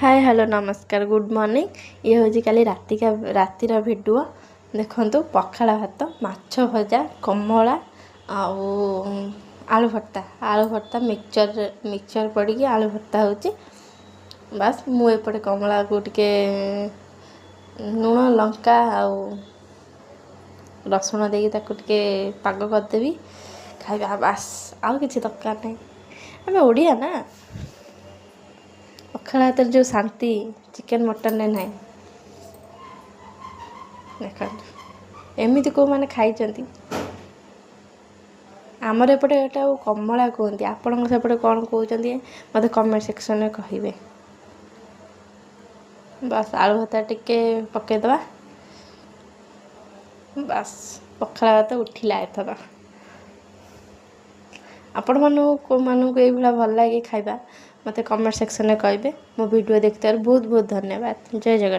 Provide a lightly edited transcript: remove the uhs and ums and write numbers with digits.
Hi hello नमस्कार good morning. ये हूँ काली रातिर भिडियो देखु पखाड़ भात माछ भजा कमला आलू भर्ता मिक्सचर पड़ी आलू भर्ता होची। बस मुझे कमला को टिके लुण लंका रसुण देकी टिके पाग करदेवी खाଇବା। बास आउ किसी दरकार नहीं, आम ओडिया ना। पखाड़ भातर जो शांति चिकेन मटन ने ना देख एमती कौ मैंने खाई आमर एपटे एटा कमला कहते आपण सेपटे कौन कहते मत कमेंट सेक्शन में कहे। बस आलू भात टिके पकईदबा बस पखाड़ भात उठिला एथर। आपण मानू ये भल लगे खाଇବା मत कमेंट सेक्शन में कहे। मो वीडियो देखते बहुत बहुत धन्यवाद। जय जगन्नाथ।